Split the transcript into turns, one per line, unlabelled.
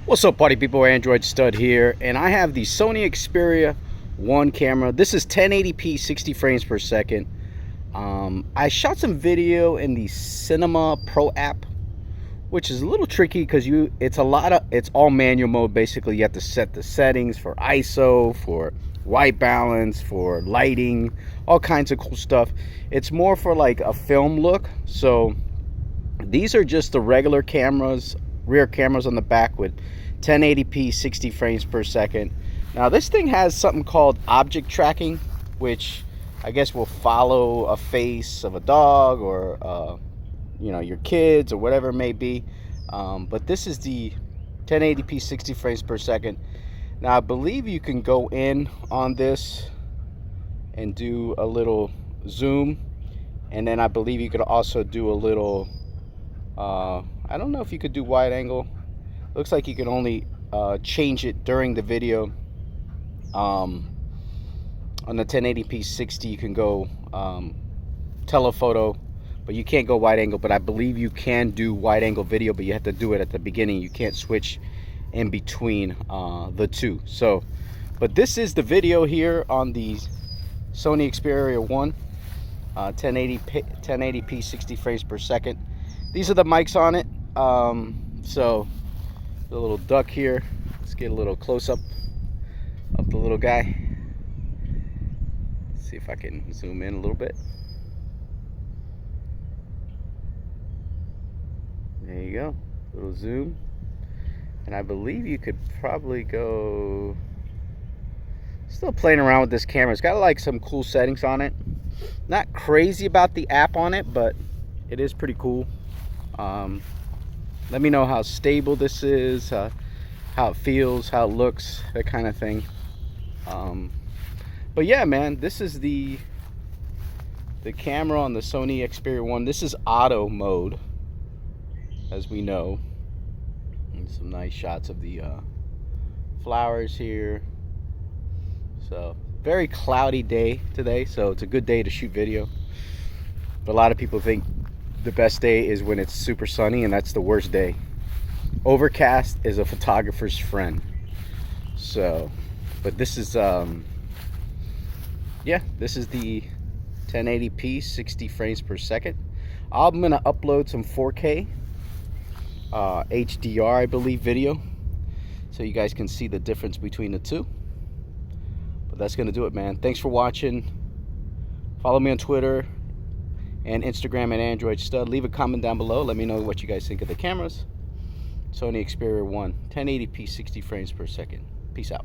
What's up, party people? Android Stud here, and I have the Sony Xperia 1 camera. This is 1080p 60 frames per second. I shot some video in the Cinema Pro app, which is a little tricky because it's all manual mode. Basically, you have to set the settings for ISO, for white balance, for lighting, all kinds of cool stuff. It's more for like a film look. So these are just the regular cameras, rear cameras on the back with 1080p 60 frames per second. Now this thing has something called object tracking, which I guess will follow a face of a dog or your kids or whatever it may be. But this is the 1080p 60 frames per second. Now I believe you can go in on this and do a little zoom, and then I believe you could also do a little I don't know if you could do wide angle. Looks like you can only change it during the video. On the 1080p 60 you can go telephoto, but you can't go wide angle. But I believe you can do wide angle video, but you have to do it at the beginning. You can't switch in between the two. So, but this is the video here on the Sony Xperia 1, 1080p 60 frames per second. These are the mics on it. So the little duck here. Let's get a little close up of the little guy. See if I can zoom in a little bit. There you go, little zoom. And I believe you could probably go, still playing around with this camera. It's got like some cool settings on it. Not crazy about the app on it, but it is pretty cool. Let me know how stable this is, how it feels, how it looks, that kind of thing. But yeah, man, this is the camera on the Sony Xperia 1. This is auto mode, as we know. And some nice shots of the flowers here. So very cloudy day today, so it's a good day to shoot video. But a lot of people think the best day is when it's super sunny, and that's the worst day. Overcast is a photographer's friend. So, but this is yeah, this is the 1080p 60 frames per second. I'm gonna upload some 4K HDR, I believe, video, so you guys can see the difference between the two. But that's gonna do it, man. Thanks for watching. Follow me on Twitter and Instagram at Android Stud. Leave a comment down below. Let me know what you guys think of the cameras. Sony Xperia 1, 1080p 60 frames per second. Peace out.